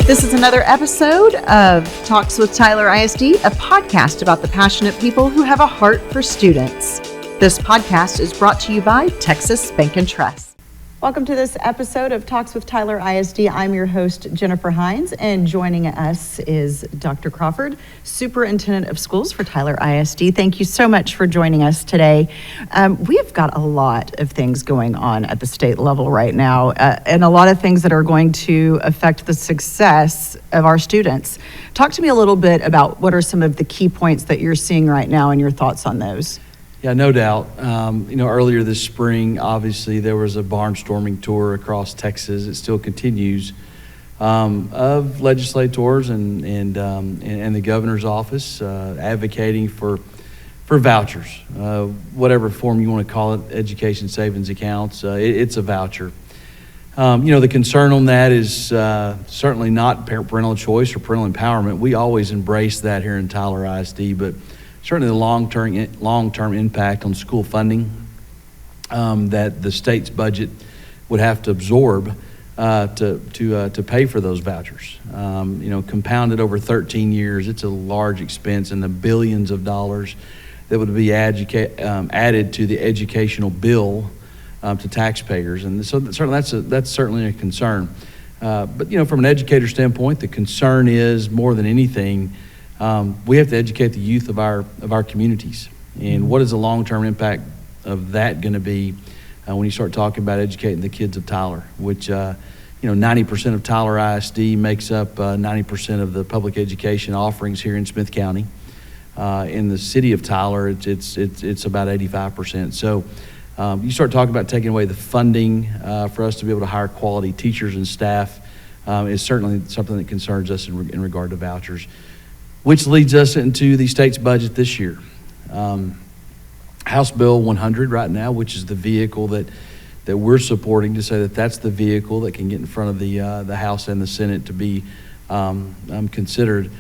This is another episode of Talks with Tyler ISD, a podcast about the passionate people who have a heart for students. This podcast is brought to you by Texas Bank and Trust. Welcome to this episode of Talks with Tyler ISD. I'm your host, Jennifer Hines, and joining us is Dr. Crawford, Superintendent of Schools for Tyler ISD. Thank you so much for joining us today. We have got a lot of things going on at the state level right now, and a lot of things that are going to affect the success of our students. Talk to me a little bit about what are some of the key points that you're seeing right now and your thoughts on those. Yeah, no doubt. Earlier this spring, obviously, there was a barnstorming tour across Texas. It still continues of legislators and the governor's office advocating for vouchers, whatever form you want to call it, education savings accounts. It's a voucher. The concern on that is certainly not parental choice or parental empowerment. We always embrace that here in Tyler ISD, but certainly the long-term impact on school funding that the state's budget would have to absorb to pay for those vouchers. Compounded over 13 years, it's a large expense in the billions of dollars that would be added to the educational bill to taxpayers, and so that's certainly a concern. But from an educator standpoint, the concern is more than anything. We have to educate the youth of our communities, and what is the long-term impact of that going to be when you start talking about educating the kids of Tyler, which 90% of Tyler ISD makes up 90% of the public education offerings here in Smith County. In the city of Tyler, it's about 85%. So you start talking about taking away the funding for us to be able to hire quality teachers and staff is certainly something that concerns us in regard to vouchers. Which leads us into the state's budget this year. House Bill 100 right now, which is the vehicle that we're supporting to say that that's the vehicle that can get in front of the House and the Senate to be considered,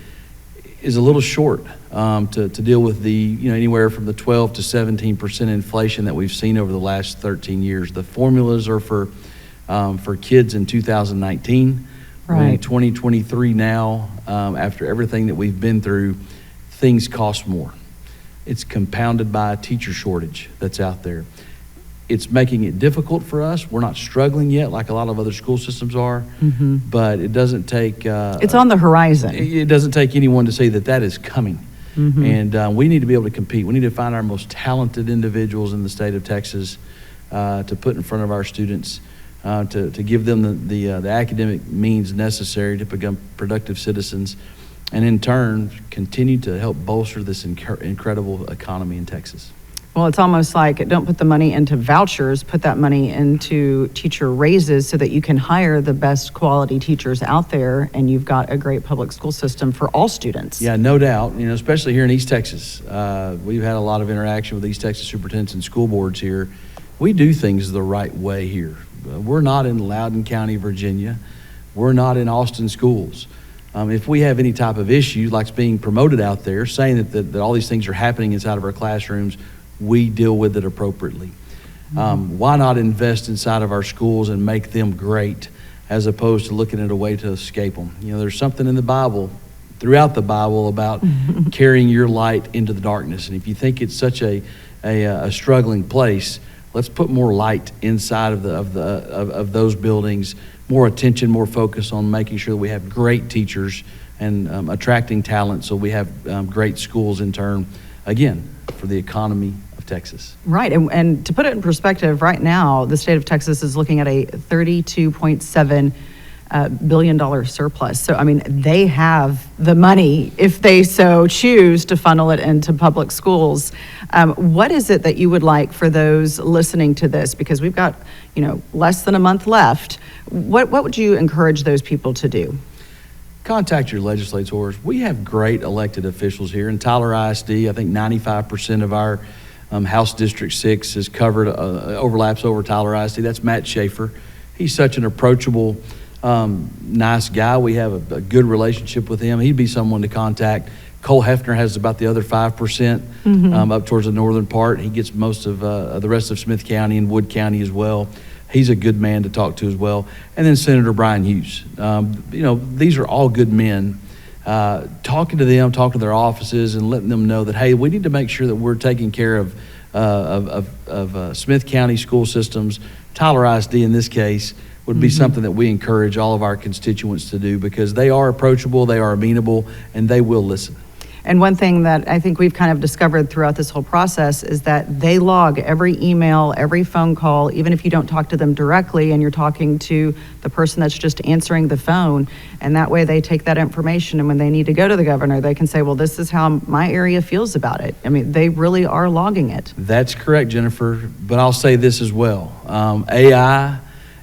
is a little short to deal with the anywhere from the 12 to 17% inflation that we've seen over the last 13 years. The formulas are for kids in 2019. Right. We're in 2023 now, after everything that we've been through, things cost more. It's compounded by a teacher shortage that's out there. It's making it difficult for us. We're not struggling yet like a lot of other school systems are, but it doesn't take... it's on the horizon. It doesn't take anyone to say that is coming. And we need to be able to compete. We need to find our most talented individuals in the state of Texas to put in front of our students. To give them the academic means necessary to become productive citizens, and in turn continue to help bolster this incredible economy in Texas. Well, it's almost like don't put the money into vouchers, put that money into teacher raises so that you can hire the best quality teachers out there, and you've got a great public school system for all students. Yeah, no doubt. Especially here in East Texas, we've had a lot of interaction with East Texas superintendents and school boards here. We do things the right way here. We're not in Loudoun County, Virginia. We're not in Austin schools. If we have any type of issue like being promoted out there, saying that all these things are happening inside of our classrooms, we deal with it appropriately. Why not invest inside of our schools and make them great as opposed to looking at a way to escape them? There's something in the Bible, throughout the Bible, about carrying your light into the darkness. And if you think it's such a struggling place, let's put more light inside of those buildings, more attention, more focus on making sure that we have great teachers and attracting talent so we have great schools in turn, again, for the economy of Texas. Right, and to put it in perspective, right now, the state of Texas is looking at a $32.7 billion surplus. So, they have the money, if they so choose, to funnel it into public schools. What is it that you would like for those listening to this? Because we've got, less than a month left. What would you encourage those people to do? Contact your legislators. We have great elected officials here. In Tyler ISD, I think 95% of our House District 6 is covered, overlaps over Tyler ISD. That's Matt Schaefer. He's such an approachable, nice guy. We have a good relationship with him. He'd be someone to contact. Cole Hefner has about the other 5% up towards the northern part. He gets most of the rest of Smith County and Wood County as well. he's a good man to talk to as well. And then Senator Brian Hughes. These are all good men. Talking to them, talking to their offices, and letting them know that, hey, we need to make sure that we're taking care of Smith County school systems. Tyler ISD in this case would be something that we encourage all of our constituents to do, because they are approachable, they are amenable, and they will listen. And one thing that I think we've kind of discovered throughout this whole process is that they log every email, every phone call, even if you don't talk to them directly and you're talking to the person that's just answering the phone. And that way they take that information, and when they need to go to the governor, they can say, well, this is how my area feels about it. I mean, they really are logging it. That's correct, Jennifer. But I'll say this as well. AI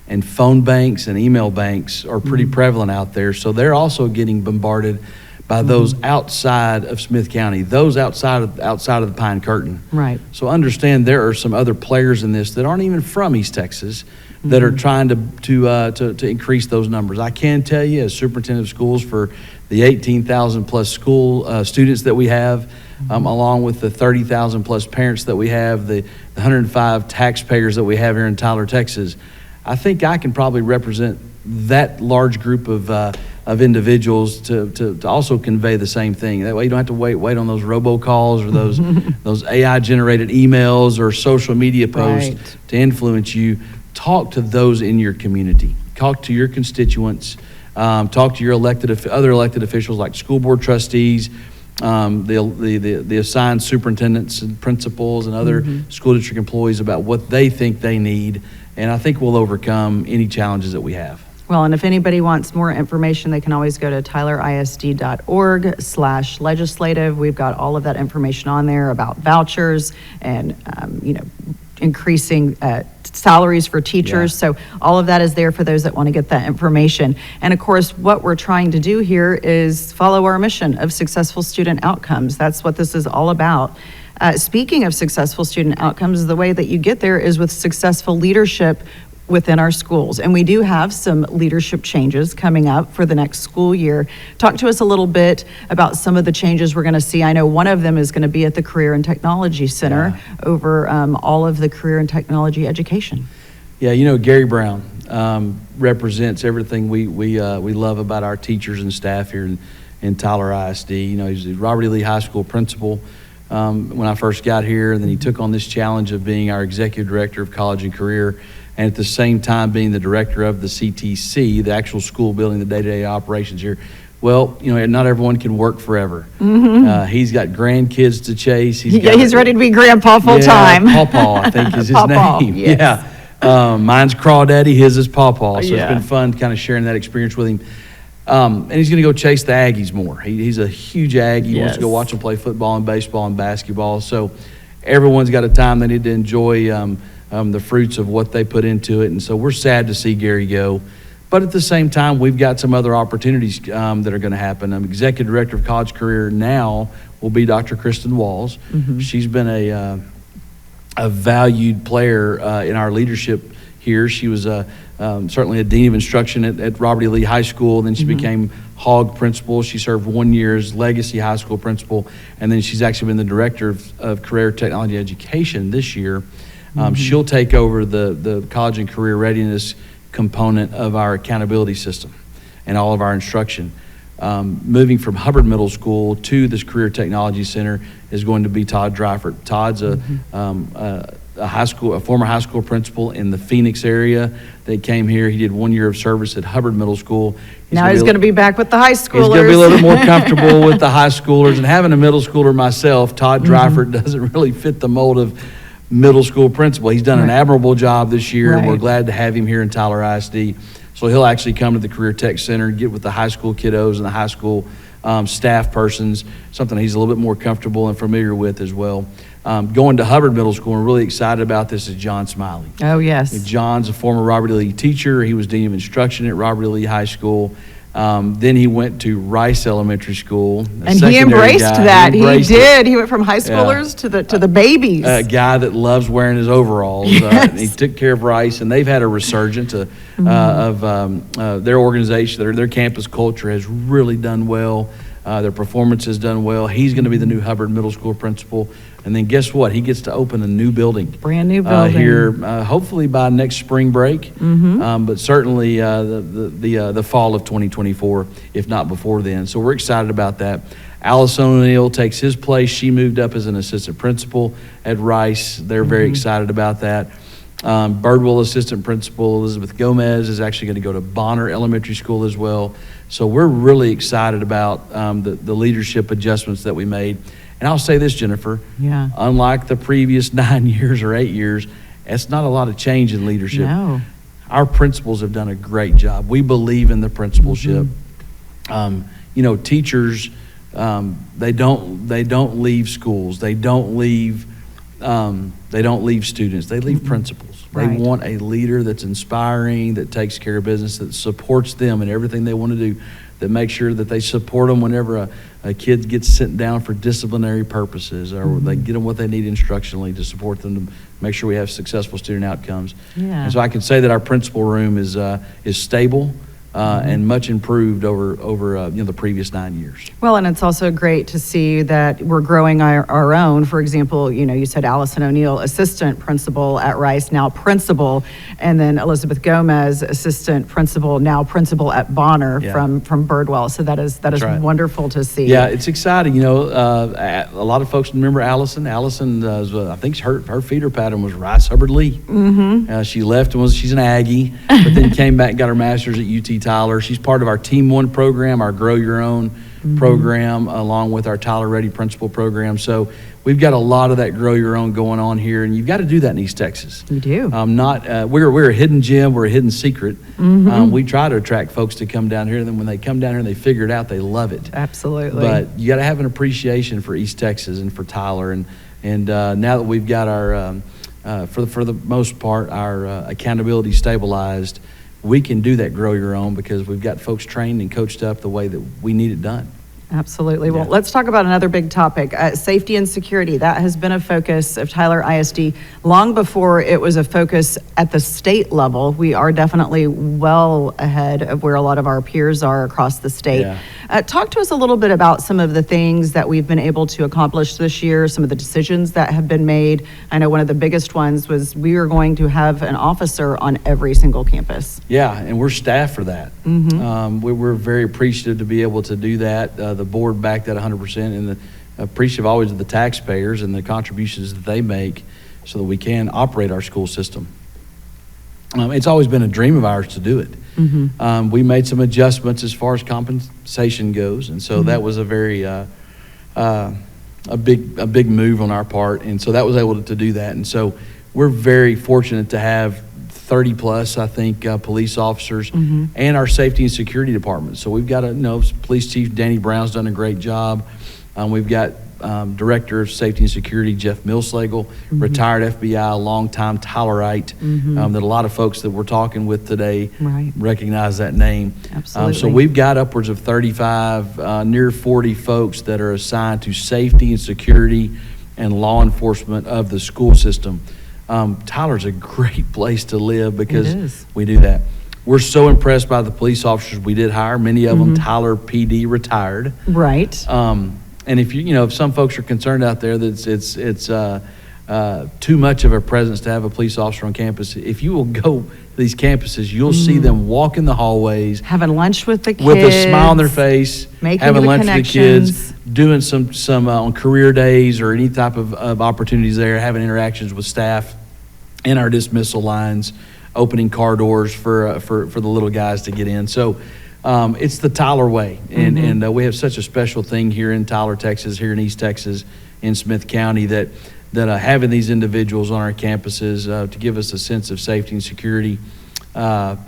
and phone banks and email banks are pretty prevalent out there. So they're also getting bombarded by those outside of Smith County, those outside of the Pine Curtain. Right. So understand there are some other players in this that aren't even from East Texas that are trying to increase those numbers. I can tell you, as superintendent of schools, for the 18,000 plus school students that we have, along with the 30,000 plus parents that we have, the 105 taxpayers that we have here in Tyler, Texas, I think I can probably represent that large group of individuals to also convey the same thing. That way you don't have to wait on those robocalls or those AI generated emails or social media posts to influence you. Talk to those in your community. Talk to your constituents. Talk to your other elected officials like school board trustees, the assigned superintendents and principals and other school district employees about what they think they need. And I think we'll overcome any challenges that we have. Well, and if anybody wants more information, they can always go to tylerisd.org/legislative. We've got all of that information on there about vouchers and, increasing salaries for teachers. So all of that is there for those that want to get that information. And of course, what we're trying to do here is follow our mission of successful student outcomes. That's what this is all about. Speaking of successful student outcomes, the way that you get there is with successful leadership within our schools. And we do have some leadership changes coming up for the next school year. Talk to us a little bit about some of the changes we're going to see. I know one of them is going to be at the Career and Technology Center over all of the career and technology education. Yeah, Gary Brown represents everything we love about our teachers and staff here in Tyler ISD. He's the Robert E. Lee High School principal when I first got here, and then he took on this challenge of being our executive director of college and career, and at the same time being the director of the CTC, the actual school building, the day-to-day operations here. Well, not everyone can work forever. He's got grandkids to chase. He's ready to be grandpa full-time. Pawpaw, I think is his name. Yes. Mine's Crawdaddy, his is Pawpaw. So it's been fun kind of sharing that experience with him. And he's going to go chase the Aggies more. He's a huge Aggie. He wants to go watch them play football and baseball and basketball. So everyone's got a time they need to enjoy the fruits of what they put into it. And so we're sad to see Gary go. But at the same time, we've got some other opportunities that are going to happen. Executive Director of College Career now will be Dr. Kristen Walls. She's been a valued player in our leadership here. She was certainly a dean of instruction at Robert E. Lee High School. Then she became Hogg principal. She served 1 year as Legacy High School principal. And then she's actually been the director of Career Technology Education this year. She'll take over the college and career readiness component of our accountability system and all of our instruction. Moving from Hubbard Middle School to this Career Technology Center is going to be Todd Dryford. Todd's a former high school principal in the Phoenix area. They came here. He did 1 year of service at Hubbard Middle School. Now he's going to be back with the high schoolers. He's going to be a little bit more comfortable with the high schoolers. And having a middle schooler myself, Todd Dryford doesn't really fit the mold of middle school principal. He's done an admirable job this year, and we're glad to have him here in Tyler ISD. So he'll actually come to the Career Tech Center and get with the high school kiddos and the high school staff persons, something he's a little bit more comfortable and familiar with as well. Going to Hubbard Middle School, and really excited about this, is John Smiley. Oh, yes. John's a former Robert E. Lee teacher. He was dean of instruction at Robert E. Lee High School. Then he went to Rice Elementary School. And he embraced that. He did. He went from high schoolers to the babies. A guy that loves wearing his overalls. And he took care of Rice, and they've had a resurgence of their organization. Their campus culture has really done well. Their performance has done well. He's going to be the new Hubbard Middle School principal. And then guess what? He gets to open a new building. Brand new building. Here, hopefully by next spring break, but certainly the fall of 2024, if not before then. So we're excited about that. Allison O'Neill takes his place. She moved up as an assistant principal at Rice. They're very excited about that. Birdwell assistant principal Elizabeth Gomez is actually going to go to Bonner Elementary School as well. So we're really excited about the leadership adjustments that we made. And I'll say this, Jennifer, unlike the previous 9 years or 8 years, it's not a lot of change in leadership. No. Our principals have done a great job. We believe in the principalship. Teachers, they don't leave schools. They don't leave students. They leave principals. They want a leader that's inspiring, that takes care of business, that supports them in everything they want to do, that makes sure that they support them whenever a kid gets sent down for disciplinary purposes, or they get them what they need instructionally to support them to make sure we have successful student outcomes. And so I can say that our principal room is stable and much improved over the previous 9 years. Well, and it's also great to see that we're growing our own. For example, you said Allison O'Neill, assistant principal at Rice, now principal, and then Elizabeth Gomez, assistant principal, now principal at Bonner from Birdwell. So that is right. Wonderful to see. Yeah, it's exciting. A lot of folks remember Allison. Allison, I think her feeder pattern was Rice Hubbard Lee. She left and she's an Aggie, but then came back and got her master's at UT Tyler. She's part of our Team One program, our Grow Your Own program, along with our Tyler Ready Principal program. So we've got a lot of that Grow Your Own going on here, and you've got to do that in East Texas. You do. We're a hidden gem. We're a hidden secret. We try to attract folks to come down here, and then when they come down here and they figure it out, they love it. Absolutely. But you got to have an appreciation for East Texas and for Tyler, and now that we've got our for the most part our accountability stabilized, we can do that Grow Your Own because we've got folks trained and coached up the way that we need it done. Absolutely. Well, let's talk about another big topic, safety and security. That has been a focus of Tyler ISD long before it was a focus at the state level. We are definitely well ahead of where a lot of our peers are across the state. Talk to us a little bit about some of the things that we've been able to accomplish this year, some of the decisions that have been made. I know one of the biggest ones was we are going to have an officer on every single campus. Yeah, and we're staffed for that. We're very appreciative to be able to do that. The board backed that 100%, and appreciative always of the taxpayers and the contributions that they make so that we can operate our school system. It's always been a dream of ours to do it. We made some adjustments as far as compensation goes, and so that was a very a big move on our part, and so that was able to do that. And so we're very fortunate to have 30 plus, I think, police officers and our safety and security department. So we've got Police Chief Danny Brown's done a great job. We've got Director of Safety and Security Jeff Millslagle, retired FBI, longtime Tylerite, that a lot of folks that we're talking with today recognize that name. Absolutely. So we've got upwards of 35, near 40 folks that are assigned to safety and security and law enforcement of the school system. Tyler's a great place to live because we do that. We're so impressed by the police officers we did hire. Many of them Tyler PD retired. Right. And if some folks are concerned out there that it's too much of a presence to have a police officer on campus, if you will go to these campuses, you'll see them walking the hallways, having lunch with the kids, with a smile on their face, having lunch with the kids, doing some on career days or any type of opportunities there, having interactions with staff in our dismissal lines, opening car doors for the little guys to get in. So it's the Tyler way, and we have such a special thing here in Tyler, Texas, here in East Texas, in Smith County, that having these individuals on our campuses to give us a sense of safety and security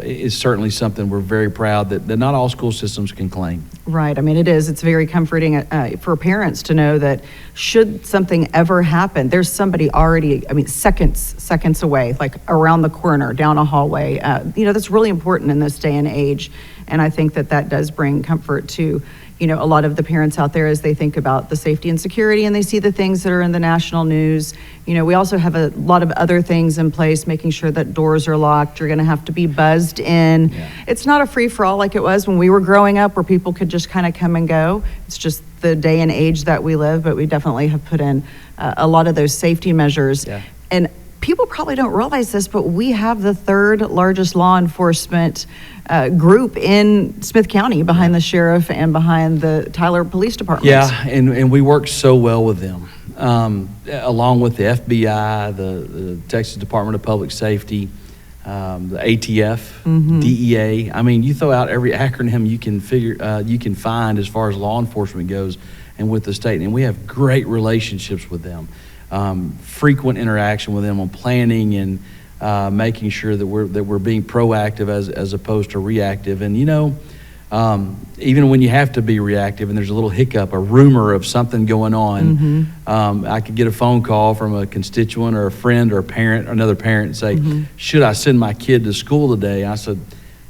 is certainly something we're very proud that not all school systems can claim. Right. I mean, it is. It's very comforting for parents to know that should something ever happen, there's somebody already, seconds away, like around the corner, down a hallway. That's really important in this day and age. And I think that does bring comfort to, a lot of the parents out there, as they think about the safety and security and they see the things that are in the national news, we also have a lot of other things in place, making sure that doors are locked. You're going to have to be buzzed in. Yeah. It's not a free-for-all like it was when we were growing up, where people could just kind of come and go. It's just the day and age that we live, but we definitely have put in a lot of those safety measures. Yeah. And people probably don't realize this, but we have the third largest law enforcement group in Smith County, behind the sheriff and behind the Tyler Police Department. Yeah, and we work so well with them, along with the FBI, the Texas Department of Public Safety, the ATF, DEA. I mean, you throw out every acronym you can find as far as law enforcement goes, and with the state, and we have great relationships with them. Frequent interaction with them on planning and making sure that we're being proactive as opposed to reactive. And even when you have to be reactive and there's a little hiccup, a rumor of something going on, I could get a phone call from a constituent or a friend or a parent or another parent and say, should I send my kid to school today? I said,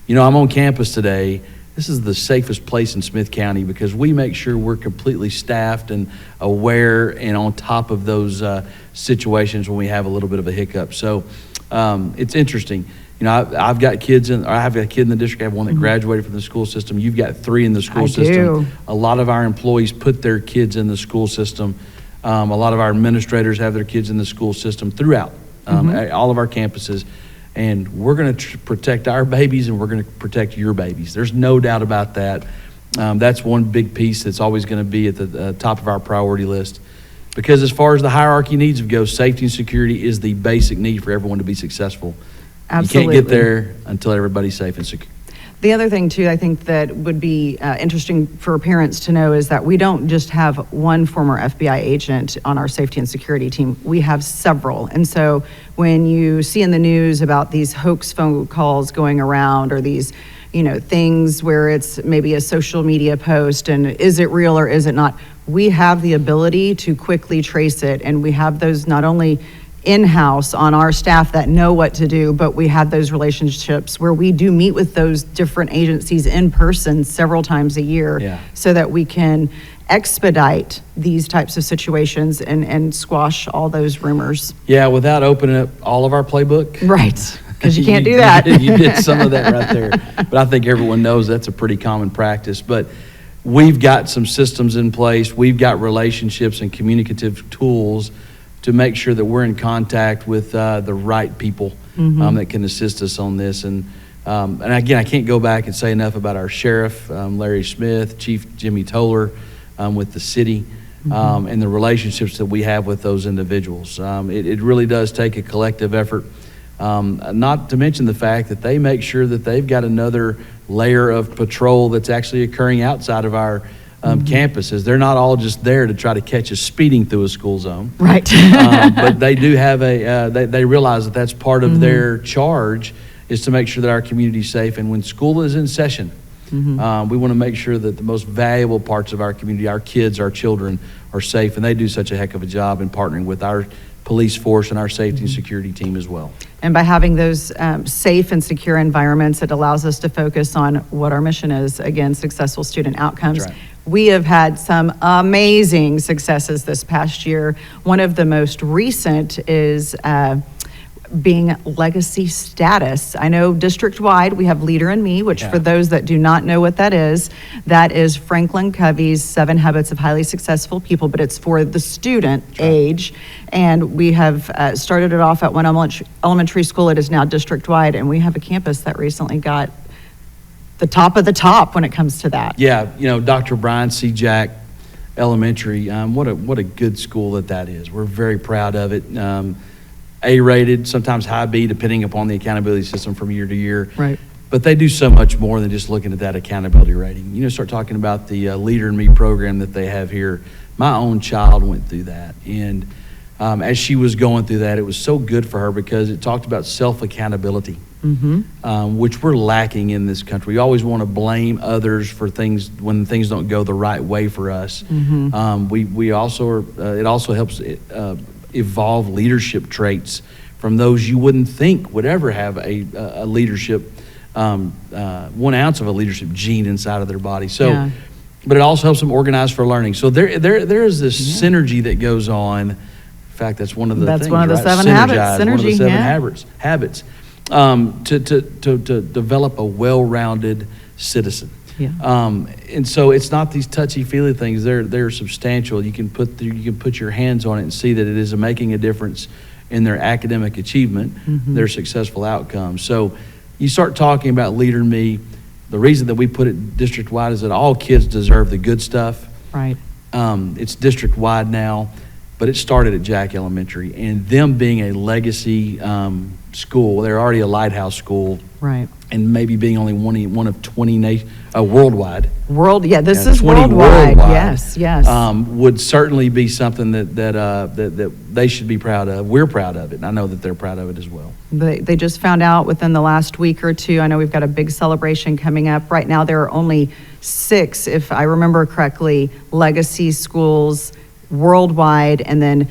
I'm on campus today. This is the safest place in Smith County because we make sure we're completely staffed and aware and on top of those situations when we have a little bit of a hiccup. So it's interesting. I've got kids I have a kid in the district. I have one that graduated from the school system. You've got 3 in the school system. A lot of our employees put their kids in the school system. A lot of our administrators have their kids in the school system throughout all of our campuses. And we're going to protect our babies, and we're going to protect your babies. There's no doubt about that. That's one big piece that's always going to be at the top of our priority list. Because as far as the hierarchy needs go, safety and security is the basic need for everyone to be successful. Absolutely. You can't get there until everybody's safe and secure. The other thing, too, I think that would be interesting for parents to know is that we don't just have one former FBI agent on our safety and security team. We have several. And so when you see in the news about these hoax phone calls going around, or these, things where it's maybe a social media post and is it real or is it not, we have the ability to quickly trace it. And we have those not only in-house on our staff that know what to do, but we have those relationships where we do meet with those different agencies in person several times a year, so that we can expedite these types of situations and squash all those rumors. Yeah, without opening up all of our playbook. Right, because you can't do that. You did some of that right there. But I think everyone knows that's a pretty common practice. But we've got some systems in place. We've got relationships and communicative tools to make sure that we're in contact with the right people that can assist us on this. And again, I can't go back and say enough about our sheriff, Larry Smith, Chief Jimmy Toller, with the city, and the relationships that we have with those individuals. It really does take a collective effort, not to mention the fact that they make sure that they've got another layer of patrol that's actually occurring outside of our campuses. They're not all just there to try to catch us speeding through a school zone. Right. But they do have they realize that that's part of their charge, is to make sure that our community is safe. And when school is in session, we want to make sure that the most valuable parts of our community, our kids, our children, are safe. And they do such a heck of a job in partnering with our police force and our safety and security team as well. And by having those safe and secure environments, it allows us to focus on what our mission is, again, successful student outcomes. That's right. We have had some amazing successes this past year. One of the most recent is being legacy status. I know district-wide we have Leader in Me, which for those that do not know what that is Franklin Covey's 7 Habits of Highly Successful People, but it's for the student age. And we have started it off at one elementary school. It is now district-wide, and we have a campus that recently got the top of the top when it comes to that. Yeah, Dr. Brian C. Jack Elementary, what a good school that is. We're very proud of it. A-rated, sometimes high B, depending upon the accountability system from year to year. Right. But they do so much more than just looking at that accountability rating. Start talking about the Leader in Me program that they have here. My own child went through that. And as she was going through that, it was so good for her because it talked about self-accountability, which we're lacking in this country. We always want to blame others for things when things don't go the right way for us. We also it also helps evolve leadership traits from those you wouldn't think would ever have a leadership 1 ounce of a leadership gene inside of their body. So but it also helps them organize for learning. So there is this synergy that goes on. In fact, that's one of the things, one of the right? 7 habits. Synergize, Synergy, one of the 7 yeah. habits. To develop a well-rounded citizen. Yeah. And so it's not these touchy-feely things. They're substantial. You can put your hands on it and see that it is making a difference in their academic achievement, their successful outcomes. So you start talking about Leader in Me. The reason that we put it district-wide is that all kids deserve the good stuff. Right. It's district-wide now, but it started at Jack Elementary. And them being a legacy school, they're already a lighthouse school. Right. And maybe being only one of 20 worldwide. This is worldwide. Yes. Would certainly be something that they should be proud of. We're proud of it, and I know that they're proud of it as well. They just found out within the last week or two. I know we've got a big celebration coming up. Right now, there are only 6, if I remember correctly, legacy schools worldwide, and then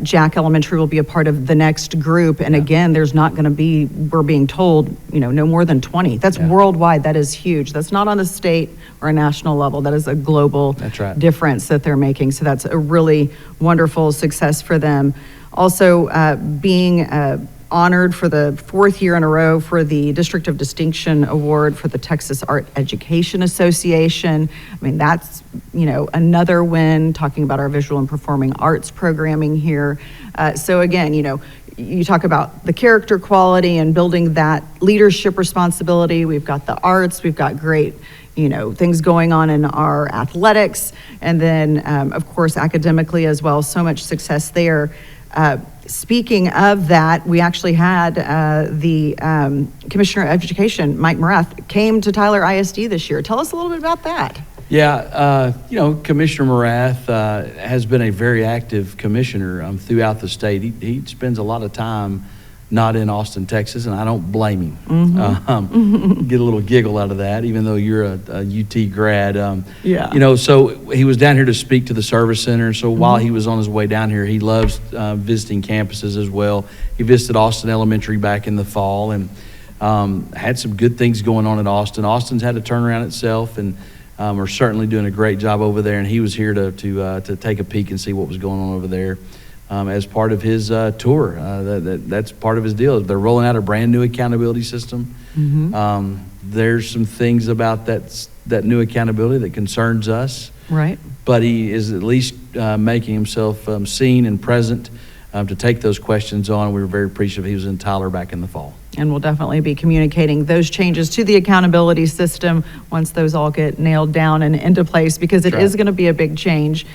Jack Elementary will be a part of the next group. And again, there's not going to be, we're being told, no more than 20. That's worldwide. That is huge. That's not on a state or a national level. That is a global difference that they're making. So that's a really wonderful success for them. Also, being honored for the 4th year in a row for the District of Distinction Award for the Texas Art Education Association. I mean, that's, another win, talking about our visual and performing arts programming here. So again, you talk about the character quality and building that leadership responsibility. We've got the arts, we've got great things going on in our athletics, and then of course academically as well. So much success there. Speaking of that, we actually had the Commissioner of Education, Mike Morath, came to Tyler ISD this year. Tell us a little bit about that. Yeah, Commissioner Morath has been a very active commissioner throughout the state. He spends a lot of time not in Austin, Texas, and I don't blame him. Get a little giggle out of that, even though you're a UT grad. So he was down here to speak to the service center. So while he was on his way down here, he loves visiting campuses as well. He visited Austin Elementary back in the fall and had some good things going on at Austin. Austin's had to turn around itself, and are certainly doing a great job over there. And he was here to take a peek and see what was going on over there. As part of his tour. That's part of his deal. They're rolling out a brand new accountability system. There's some things about that new accountability that concerns us. Right. But he is at least making himself seen and present to take those questions on. We were very appreciative he was in Tyler back in the fall. And we'll definitely be communicating those changes to the accountability system once those all get nailed down and into place, because it is going to be a big change.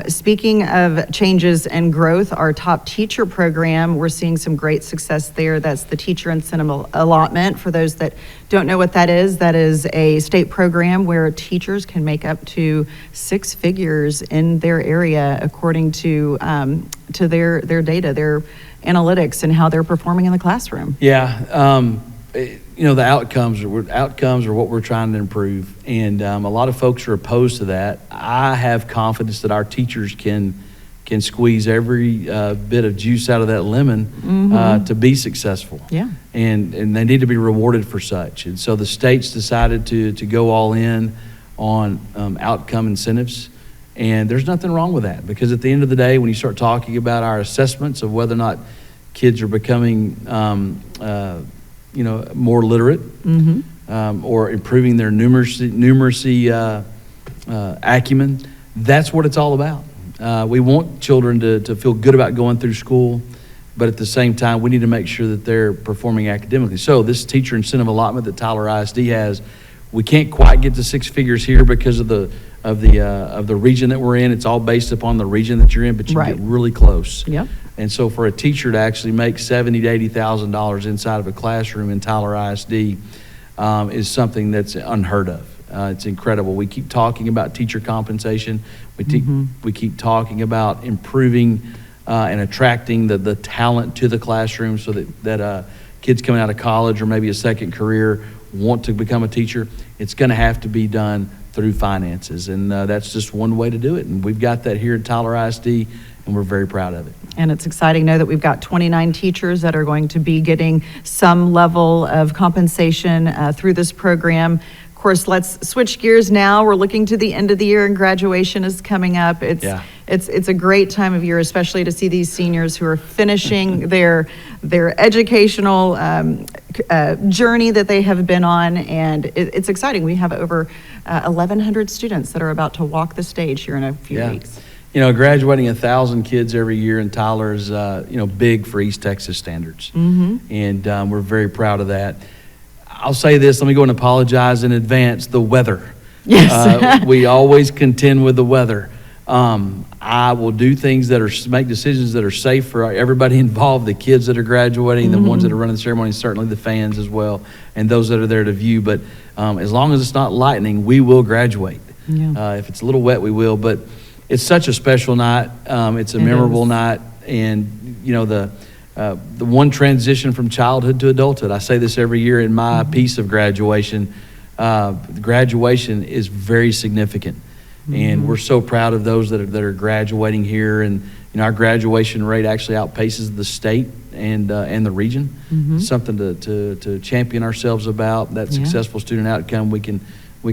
Speaking of changes and growth, our top teacher program, we're seeing some great success there. That's the Teacher Incentive Allotment. For those that don't know what that is a state program where teachers can make up to 6 figures in their area according to their data, their analytics, and how they're performing in the classroom. The outcomes are what we're trying to improve, and a lot of folks are opposed to that. I have confidence that our teachers can squeeze every bit of juice out of that lemon to be successful. And they need to be rewarded for such. And so the state's decided to go all in on outcome incentives. And there's nothing wrong with that, because at the end of the day, when you start talking about our assessments of whether or not kids are becoming, more literate, or improving their numeracy acumen, that's what it's all about. We want children to feel good about going through school, but at the same time, we need to make sure that they're performing academically. So this teacher incentive allotment that Tyler ISD has, we can't quite get to 6 figures here because of the region that we're in. It's all based upon the region that you're in, but you get really close. And so for a teacher to actually make $70,000 to $80,000 inside of a classroom in Tyler ISD is something that's unheard of. It's incredible. We keep talking about teacher compensation. We keep talking about improving and attracting the talent to the classroom so that kids coming out of college or maybe a second career want to become a teacher. It's going to have to be done through finances, and that's just one way to do it. And we've got that here at Tyler ISD, and we're very proud of it. And it's exciting to know that we've got 29 teachers that are going to be getting some level of compensation through this program. Of course, let's switch gears now. We're looking to the end of the year and graduation is coming up. It's a great time of year, especially to see these seniors who are finishing their educational journey that they have been on, and it's exciting. We have over 1,100 students that are about to walk the stage here in a few weeks. Graduating 1,000 kids every year in Tyler is, big for East Texas standards. And we're very proud of that. I'll say this, let me go and apologize in advance, the weather. Yes. We always contend with the weather. I will do things make decisions that are safe for everybody involved, the kids that are graduating, the ones that are running the ceremony, certainly the fans as well, and those that are there to view. But as long as it's not lightning, we will graduate. If it's a little wet, we will. But it's such a special night. It's a memorable night. And, the one transition from childhood to adulthood, I say this every year in my piece of graduation, graduation is very significant. And we're so proud of those that are graduating here. And, our graduation rate actually outpaces the state and the region. Something to champion ourselves about, that successful student outcome. We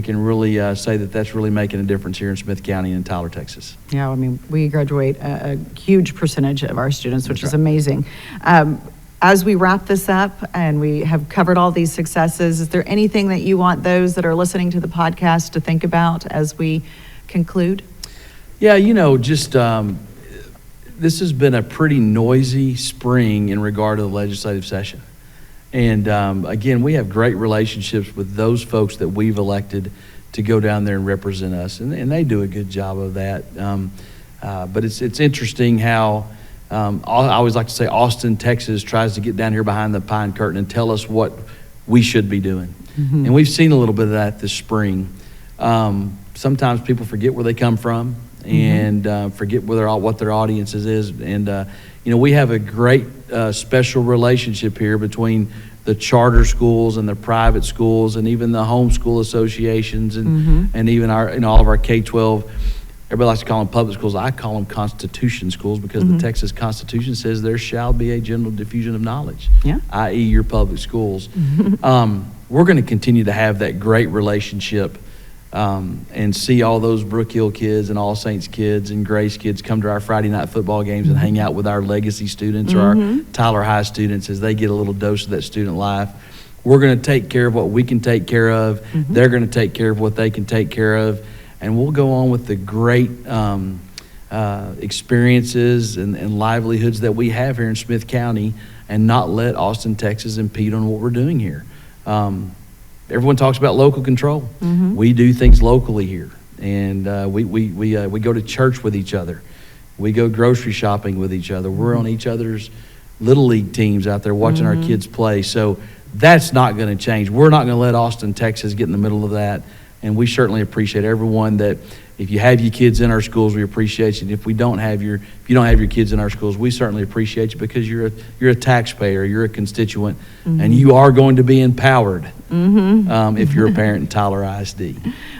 can really say that that's really making a difference here in Smith County and Tyler, Texas. Yeah, I mean, we graduate a huge percentage of our students, which is amazing. As we wrap this up and we have covered all these successes, is there anything that you want those that are listening to the podcast to think about as we conclude? Yeah, this has been a pretty noisy spring in regard to the legislative session. And again, we have great relationships with those folks that we've elected to go down there and represent us, and they do a good job of that. But it's interesting how I always like to say Austin, Texas tries to get down here behind the pine curtain and tell us what we should be doing. And we've seen a little bit of that this spring. Sometimes people forget where they come from and forget what their audiences is. And we have a great special relationship here between the charter schools and the private schools and even the homeschool associations and even all of our K-12. Everybody likes to call them public schools. I call them Constitution schools because the Texas Constitution says there shall be a general diffusion of knowledge, i.e. your public schools. We're going to continue to have that great relationship and see all those Brook Hill kids and All Saints kids and Grace kids come to our Friday night football games and hang out with our legacy students or our Tyler High students as they get a little dose of that student life. We're going to take care of what we can take care of. They're going to take care of what they can take care of. And we'll go on with the great experiences and livelihoods that we have here in Smith County and not let Austin, Texas impede on what we're doing here. Everyone talks about local control. We do things locally here, and we go to church with each other. We go grocery shopping with each other. We're on each other's little league teams out there watching our kids play. So that's not going to change. We're not going to let Austin, Texas get in the middle of that, and we certainly appreciate everyone that. If you have your kids in our schools, we appreciate you. If you don't have your kids in our schools, we certainly appreciate you because you're a taxpayer, you're a constituent, and you are going to be empowered if you're a parent in Tyler ISD.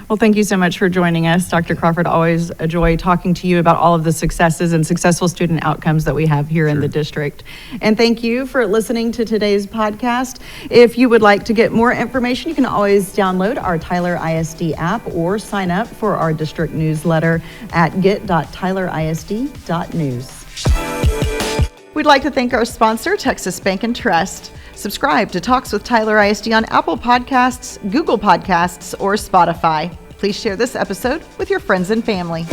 Well, thank you so much for joining us, Dr. Crawford. Always a joy talking to you about all of the successes and successful student outcomes that we have here in the district. And thank you for listening to today's podcast. If you would like to get more information, you can always download our Tyler ISD app or sign up for our district newsletter at get.tylerisd.news. We'd like to thank our sponsor, Texas Bank and Trust. Subscribe to Talks with Tyler ISD on Apple Podcasts, Google Podcasts, or Spotify. Please share this episode with your friends and family.